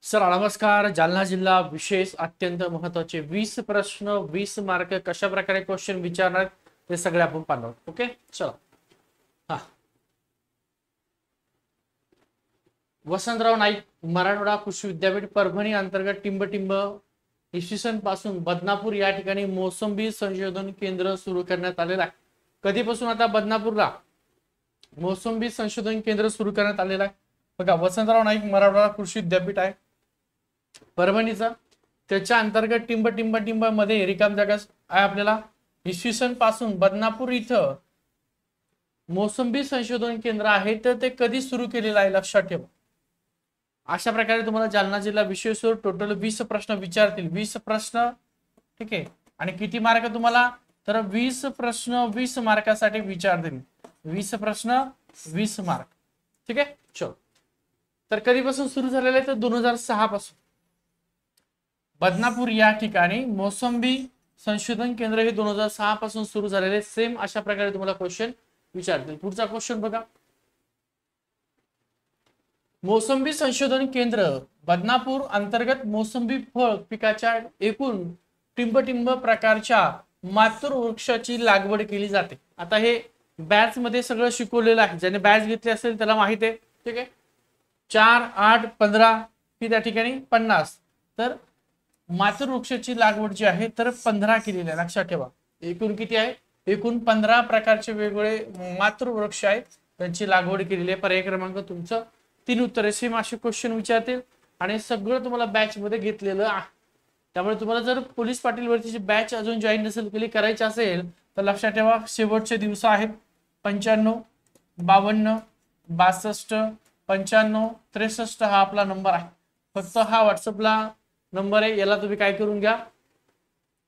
चला नमस्कार. जालना जिल्हा विशेष अत्यंत महत्वाचे 20 प्रश्न 20 मार्क कशा प्रकारे क्वेश्चन विचारणार ते सगळे आपण पाहणार. ओके चला. हा, वसंतराव नाईक मराठवाडा कृषी विद्यापीठ परभणी अंतर्गत टिंबटिंब इसवी सन पासून बदनापूर या ठिकाणी मोसंबी संशोधन केंद्र सुरू करण्यात आलेलं आहे. कधीपासून आता बदनापूरला मोसंबी संशोधन केंद्र सुरू करण्यात आलेलं आहे. बघा, वसंतराव नाईक मराठवाडा कृषी विद्यापीठ आहे परभणीचा, त्याच्या अंतर्गत टिंब मध्ये रिकाम जागा आहे आपल्याला. इसवी सन पासून बदनापूर इथं मोसंबी संशोधन केंद्र आहे, तर ते कधी सुरू केलेलं आहे लक्षात ठेवा. अशा प्रकारे तुम्हाला जालना जिल्हा विषयावर टोटल 20 प्रश्न विचारतील. 20 प्रश्न, ठीक आहे. आणि किती मार्क तुम्हाला, तर 20 प्रश्न 20 मार्कासाठी विचारतील. 20 प्रश्न 20 मार्क, ठीक आहे. चलो, तर कधीपासून सुरू झालेलं आहे, तर 2006 पासून बदनापूर या ठिकाणी मोसंबी संशोधन केंद्र हे 2006 पासून सुरू झालेले. सेम अशा प्रकारे तुम्हाला क्वेश्चन विचारतील. पुढचा क्वेश्चन बघा, मोसंबी संशोधन केंद्र बदनापूर अंतर्गत मोसंबी फळ पिकाच्या एकूण टिंब प्रकारच्या मातृ वृक्षाची लागवड केली जाते. आता हे बॅच मध्ये सगळं शिकवलेलं आहे. ज्याने बॅच घेतली असेल त्याला माहिती आहे, ठीक आहे. 4, 8, 15 ही त्या ठिकाणी 50, तर मातृवृक्षाची लागवड जी आहे तर 15 केलेली आहे. लक्षात ठेवा, एकूण किती आहे, एकूण 15 प्रकारचे वेगवेगळे मातृवृक्ष आहेत, त्यांची लागवड केलेली आहे. पर्याय क्रमांक तुमचं 3 उत्तरे. सेम असे क्वेश्चन विचारतील आणि सगळं तुम्हाला बॅच मध्ये घेतलेलं आहे. त्यामुळे तुम्हाला जर पोलीस पाटील भरतीची बॅच अजून जॉईन नसेल केली, करायची असेल तर लक्षात ठेवा, शेवटचे दिवस आहेत. 95 52 62 95 63 हा आपला नंबर आहे. फक्त हा व्हॉट्सअपला नंबर आहे, याला तुम्ही काय करून घ्या,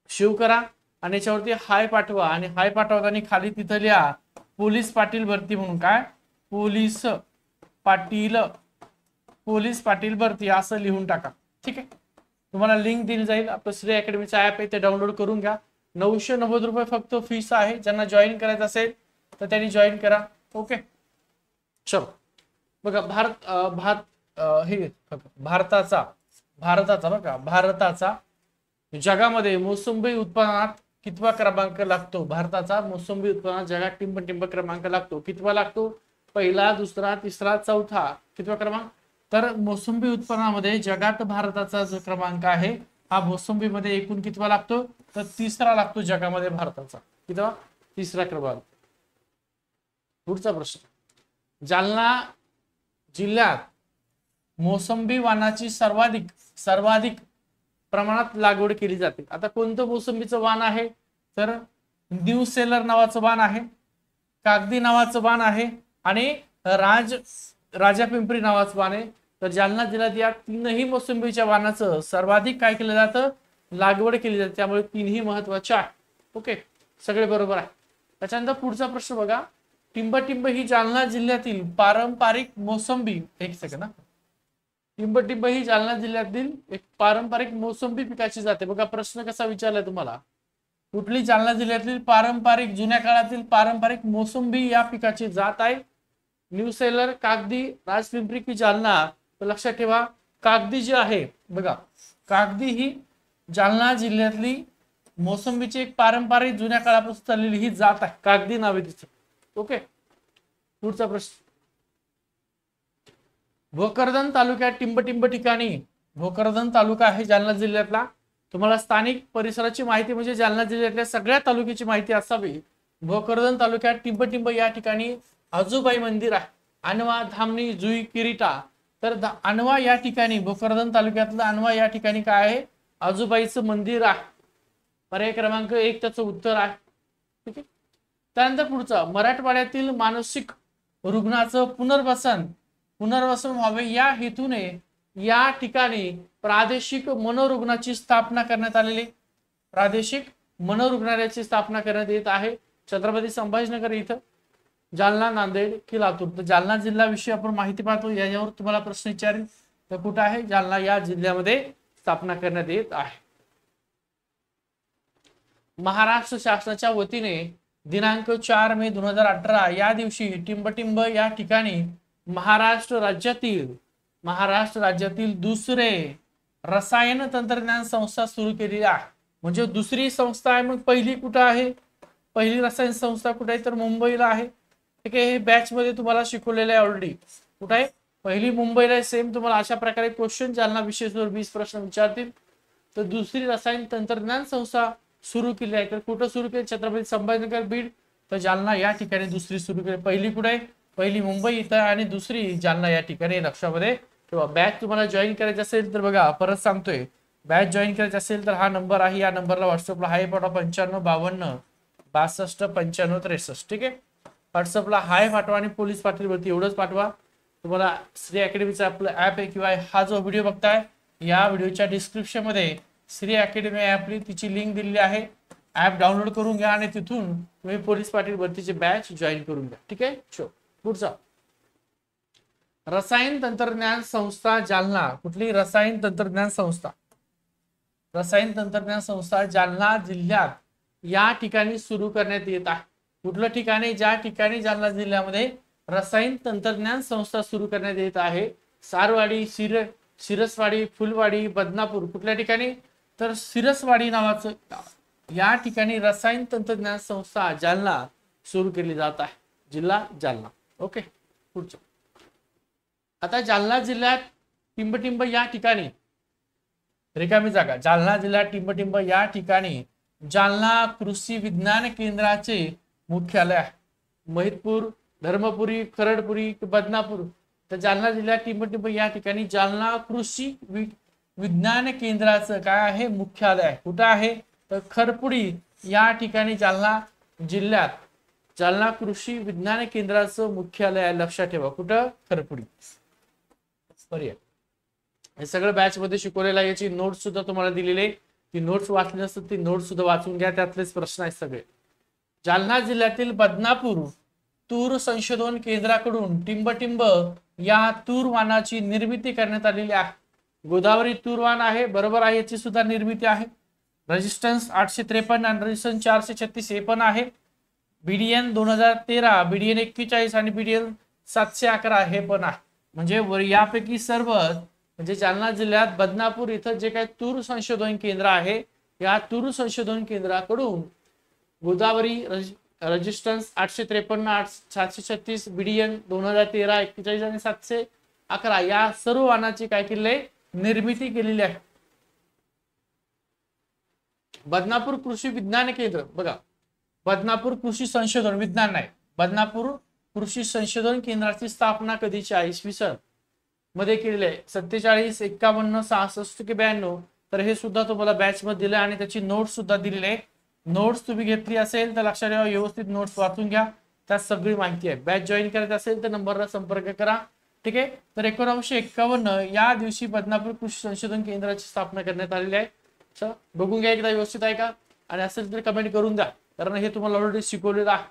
सेव्ह करा आणि याच्यावरती हाय पाठवा. आणि हाय पाठवताना खाली तिथं लिहा पोलीस पाटील भरती म्हणून. काय, पोलीस पाटील भरती असं लिहून टाका, ठीक आहे. तुम्हाला लिंक दिली जाईल. आपलं श्री अकॅडमीचा ऍप आहे, ते डाउनलोड करून घ्या. 990 रुपये फक्त फीस आहे. ज्यांना जॉईन करायचं असेल तर त्यांनी जॉईन करा. ओके चलो. बघा, भारताचा जगामध्ये मोसंबी उत्पादनात कितवा क्रमांक लागतो. भारताचा मोसंबी उत्पादनात जगात टिंब क्रमांक लागतो. कितवा लागतो, पहिला, दुसरा, तिसरा, चौथा, कितवा क्रमांक. तर मोसंबी उत्पादनामध्ये जगात भारताचा जो क्रमांक आहे हा मोसंबीमध्ये एकूण कितवा लागतो, तर तिसरा लागतो जगामध्ये भारताचा. कितवा, तिसरा क्रमांक. पुढचा प्रश्न, जालना जिल्ह्यात मोसंबी वाणाची सर्वाधिक प्रमाणात लागवड केली जाते. आता कोणतं मोसंबीचं वाण आहे, तर न्यू सेलर नावाचं वाण आहे, कागदी नावाचं वाण आहे आणि राजा पिंपरी नावाचं वाण आहे. तर जालना जिल्ह्यात या तीनही मोसंबीच्या वाणाचं सर्वाधिक काय केलं जातं, लागवड केली जाते. त्यामुळे तीनही महत्वाचे आहे. ओके, सगळे बरोबर आहे. त्याच्यानंतर पुढचा प्रश्न बघा, टिंब ही जालना जिल्ह्यातील पारंपरिक मोसंबी, एक सेकंड, टिंब ही जालना जिल्ह्यातील एक पारंपरिक मोसंबी पिकाची जाते. बघा, प्रश्न कसा विचारलाय तुम्हाला, कुठली जालना जिल्ह्यातील पारंपरिक जुन्या काळातील पारंपरिक मोसंबी या पिकाची जात आहे. न्यू सेलर, कागदी, राजपिंपरी की जालना. तर लक्षात ठेवा, कागदी जी आहे, बघा, कागदी ही जालना जिल्ह्यातली मोसंबीची एक पारंपरिक जुन्या काळापासून चाललेली ही जात आहे, कागदी नावे तिचं. ओके, पुढचा प्रश्न, भोकरदन तालुक्यात टिंब ठिकाणी, भोकरदन तालुका आहे जालना जिल्ह्यातला. तुम्हाला स्थानिक परिसराची माहिती म्हणजे जालना जिल्ह्यातल्या सगळ्या तालुक्याची माहिती असावी. भोकरदन तालुक्यात टिंब या ठिकाणी आजूबाई मंदिर आहे. अनवा, धामणी, जुई, किरीटा. तर अनवा या ठिकाणी, भोकरदन तालुक्यातलं अनवा या ठिकाणी काय आहे, आजूबाईचं मंदिर आहे. पर्याय क्रमांक 1 त्याचं उत्तर आहे, ठीक आहे. त्यानंतर पुढचा, मराठवाड्यातील मानसिक रुग्णाचं पुनर्वसन व्हावे या हेतूने या ठिकाणी प्रादेशिक मनोरुग्णाची स्थापना करण्यात आलेली. प्रादेशिक मनोरुग्णालयाची स्थापना करण्यात येत आहे छत्रपती संभाजीनगर इथं, जालना, नांदेड की लातूर. तर जालना जिल्हा विषयी आपण माहिती पाहतो, याच्यावर तुम्हाला प्रश्न विचारेल तर कुठं आहे, जालना या जिल्ह्यामध्ये स्थापना करण्यात येत आहे. महाराष्ट्र शासनाच्या वतीने दिनांक 4 मे 2018 या दिवशी टिंब या ठिकाणी महाराष्ट्र राज्यातील महाराष्ट्र राज्यातील दुसरे रसायन तंत्रज्ञान संस्था सुरू केलेली आहे. म्हणजे दुसरी संस्था आहे. मग पहिली कुठं आहे? पहिली रसायन संस्था कुठे आहे? तर मुंबईला आहे. ठीक आहे, हे बॅच मध्ये तुम्हाला शिकवलेलं आहे ऑलरेडी. कुठे आहे? पहिली मुंबईला आहे. सेम तुम्हाला अशा प्रकारे क्वेश्चन जालना विशेषवर 20 प्रश्न विचारतील. तर दुसरी रसायन तंत्रज्ञान संस्था सुरू केली आहे. तर कुठं सुरू केली? छत्रपती संभाजीनगर, बीड. तर जालना या ठिकाणी दुसरी सुरू केली. पहिली कुठे आहे? पहिली मुंबई इथं आणि दुसरी जालना या ठिकाणी. लक्षामध्ये ठेवा. बॅच तुम्हाला जॉईन करायची असेल तर बघा, परत सांगतोय, बॅच जॉईन करायची असेल तर हा नंबर आहे, या नंबरला व्हॉट्सअपला हाय पाठवा. 9552 62 95 63. ठीक आहे, व्हॉट्सअपला हाय पाठवा आणि पोलीस पातळीवरती एवढंच पाठवा. तुम्हाला श्री अकॅडमीचा आपलं ऍप आहे किंवा हा जो व्हिडिओ बघताय या व्हिडिओच्या डिस्क्रिप्शन मध्ये श्री अकॅडमी ऍपली तिची लिंक दिलेली आहे. ऍप डाउनलोड करून घ्या आणि तिथून तुम्ही पोलीस पाटील भरतीचे बॅच जॉईन करून घ्या. ठीक आहे. पुढचा रसायन तंत्रज्ञान संस्था जालना. कुठली? रसायन तंत्रज्ञान संस्था. रसायन तंत्रज्ञान संस्था जालना जिल्ह्यात या ठिकाणी सुरू करण्यात येत आहे. कुठलं ठिकाणी? ज्या ठिकाणी जालना जिल्ह्यामध्ये रसायन तंत्रज्ञान संस्था सुरू करण्यात येत आहे. सारवाडी, शिरसवाडी, फुलवाडी, बदनापूर. कुठल्या ठिकाणी? तर शिरसवाडी नावाचं या ठिकाणी रसायन तंत्रज्ञान संस्था जालना सुरू केली जात आहे. जिल्हा जालना. ओके. पुढचं आता जालना जिल्ह्यात टिंबटिंब या ठिकाणी रिकामी जागा. जालना जिल्ह्यात टिंबटिंब या ठिकाणी जालना कृषी विज्ञान केंद्राचे मुख्यालय आहे. महितपूर, धर्मपुरी, खरडपुरी, बदनापूर. तर जालना जिल्ह्यात टिंबटिंब या ठिकाणी जालना कृषी विज्ञान केंद्राचं काय आहे? मुख्यालय आहे. कुठं आहे? तर खरपुडी या ठिकाणी जालना जिल्ह्यात जालना कृषी विज्ञान केंद्राचं मुख्यालय आहे. लक्षात ठेवा. कुठं? खरपुडी. पर्याय हे सगळं बॅच मध्ये शिकवलेलं आहे. याची नोट्स सुद्धा तुम्हाला दिलेली आहे. ती नोट्स वाचली नसतात ती नोट्स सुद्धा वाचून घ्या. त्यातलेच प्रश्न आहेत सगळे. जालना जिल्ह्यातील बदनापूर तूर संशोधन केंद्राकडून टिंबटिंब या तूर वाणाची निर्मिती करण्यात आलेली आहे. गोदावरी तूर वाण आहे, बरोबर आहे, याची सुद्धा निर्मिती आहे. रेजिस्टन्स 853 आणि रेजिस्टन्स 436 हे पण आहे. बीडीएन 2013, बीडीएन 41 आणि बीडीएन 711 हे पण आहे. म्हणजे यापैकी सर्व म्हणजे जालना जिल्ह्यात बदनापूर इथं जे काही तूर संशोधन केंद्र आहे या तूर संशोधन केंद्राकडून गोदावरी रेजिस्टन्स 853, 736, बीडीएन 2013, 41 आणि 711 या सर्व वाहनाची काय केलेली आहे? निर्मिती केलेली आहे. बदनापूर कृषी विज्ञान केंद्र बघा, बदनापूर कृषी संशोधन विज्ञान नाही, बदनापूर कृषी संशोधन केंद्राची स्थापना कधीची आहे? इसवी सन मध्ये केलेली आहे. 47, 51, 66 की 92. तर हे सुद्धा तुम्हाला बॅच मध्ये दिलं आणि त्याची नोट्स सुद्धा दिलेली आहे. नोट्स तुम्ही घेतली असेल तर लक्षात ठेवा, व्यवस्थित नोट्स वाचून घ्या, त्यात सगळी माहिती आहे. बॅच जॉईन करायचं असेल तर नंबरला संपर्क करा. ठीक आहे. तर 1951 या दिवशी बदनापूर कृषी संशोधन केंद्राची स्थापना करण्यात आलेली आहे. बघून घ्या एकदा व्यवस्थित आहे का, आणि असेल तर कमेंट करून द्या, कारण हे तुम्हाला ऑलरेडी शिकवलेलं आहे.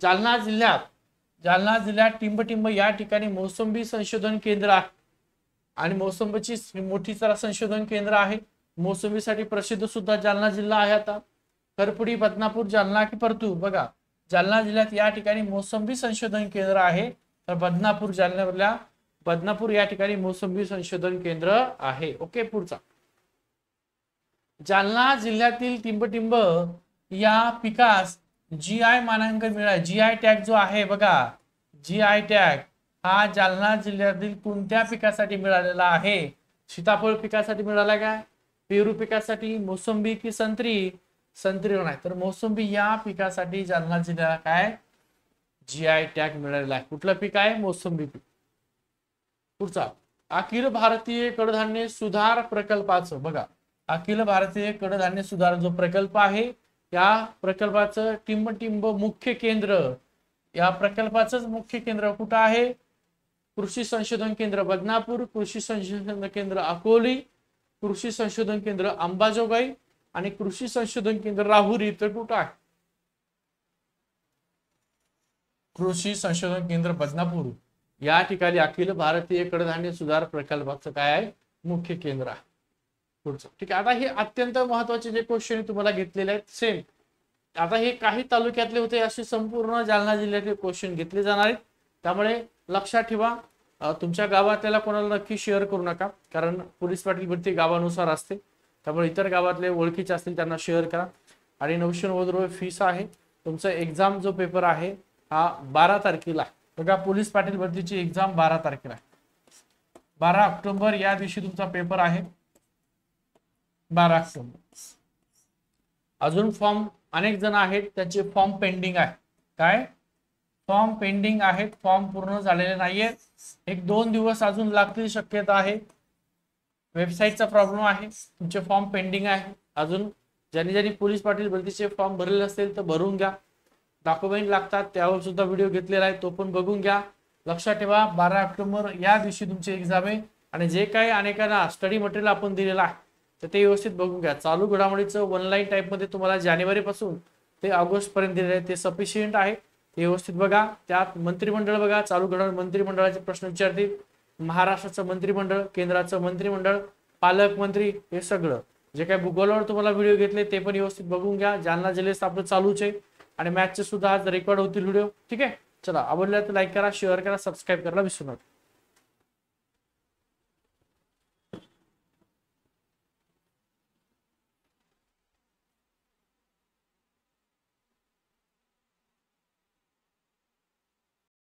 जालना जिल्ह्यात टिंबटिंब या ठिकाणी मोसंबी संशोधन केंद्र आहे आणि मोसंबीची मोठी सारा संशोधन केंद्र आहे. मोसंबीसाठी प्रसिद्ध सुद्धा जालना जिल्हा आहे. आता खरपुडी, बदनापूर, जालना की परतूर बघा, जालना जिल्ह्यात या ठिकाणी मोसंबी संशोधन केंद्र आहे. तर बदनापूर, जालन्यावरल्या बदनापूर या ठिकाणी मोसंबी संशोधन केंद्र आहे. ओके. पुढचा जालना जिल्ह्यातील टिंबटिंब या पिकास जीआय मानांकन मिळाले. जीआय टॅग जो आहे बघा, जीआय टॅग हा जालना जिल्ह्यातील कोणत्या पिकासाठी मिळालेला आहे? सीताफळ पिकासाठी मिळाला काय? पेरू पिकासाठी, मोसंबी की संत्री? संत्री नाही, तर मोसंबी या पिकासाठी जालना जिल्ह्याला काय जीआय टॅग मिळालेला आहे. कुठलं पीक आहे? मोसंबी पीक. पुढचा अखिल भारतीय कडधान्य सुधार प्रकल्पाचं बघा, अखिल भारतीय कडधान्य सुधार जो प्रकल्प आहे या प्रकल्पाचं टिंबटिंब मुख्य केंद्र, या प्रकल्पाचंच मुख्य केंद्र कुठं आहे? कृषी संशोधन केंद्र बदनापूर, कृषी संशोधन केंद्र अकोली, कृषी संशोधन केंद्र अंबाजोगाई आणि कृषी संशोधन केंद्र राहुरी. तर कुठं आहे? कृषी संशोधन केंद्र बदनापूर या ठिकाणी अखिल भारतीय कडधान्य सुधार प्रकल्पाचं काय आहे? मुख्य केंद्र आहे. पुढचं ठीक आहे. आता हे अत्यंत महत्वाचे जे क्वेश्चन तुम्हाला घेतलेले आहेत सेम, आता हे काही तालुक्यातले होते, असे संपूर्ण जालना जिल्ह्यातले क्वेश्चन घेतले जाणार आहेत. त्यामुळे लक्षात ठेवा, तुमच्या गावातल्या कोणाला नक्की शेअर करू नका, कारण पोलीस पाटील भरती गावानुसार असते, त्यामुळे इतर गावातले ओळखीचे असतील त्यांना शेअर करा. आणि 990 फीस आहे. तुमचा एक्झाम जो पेपर आहे हा 12 तारखेला, बघा पोलीस पाटील भरतीची एक्झाम 12 तारखेला आहे. 12 ऑक्टोबर या दिवशी तुमचा पेपर आहे. 12 ऑक्टोबर. अजून फॉर्म अनेक जण आहेत त्यांचे फॉर्म पेंडिंग आहे. काय फॉर्म पेंडिंग आहेत, फॉर्म पूर्ण झालेले नाहीये. 1-2 दिवस अजून लागतील शक्यता आहे. वेबसाईटचा प्रॉब्लेम आहे, तुमचे फॉर्म पेंडिंग आहे. अजून ज्यांनी पोलीस पाटील भरतीचे फॉर्म भरलेले असतील तर भरून घ्या. डॉक्युमेंट लागतात त्यावर सुद्धा व्हिडिओ घेतलेला आहे, तो पण बघून घ्या. लक्षात ठेवा 12 ऑक्टोबर या दिवशी तुमची एक्झाम आहे. आणि जे काही अनेकांना स्टडी मटेरियल आपण दिलेलं आहे तर ते व्यवस्थित बघून घ्या. चालू घडामोडीचं ऑनलाईन टाईपमध्ये तुम्हाला जानेवारी पासून ते ऑगस्ट पर्यंत दिलेलं आहे, ते सफिशियंट आहे. ते व्यवस्थित बघा. त्यात मंत्रिमंडळ बघा, चालू घडामोडी मंत्रिमंडळाचे प्रश्न विचारतील. महाराष्ट्राचं मंत्रिमंडळ, केंद्राचं मंत्रिमंडळ, पालकमंत्री, हे सगळं जे काही भूगोलावर तुम्हाला व्हिडिओ घेतले ते पण व्यवस्थित बघून घ्या. जालना जिल्ह्यात आपलं चालूच आहे आणि मॅचचे सुद्धा आज रेकॉर्ड होतील व्हिडिओ. ठीक आहे, चला आवडलं तर लाईक करा, शेअर करा, सबस्क्राईब करायला विसरू नका.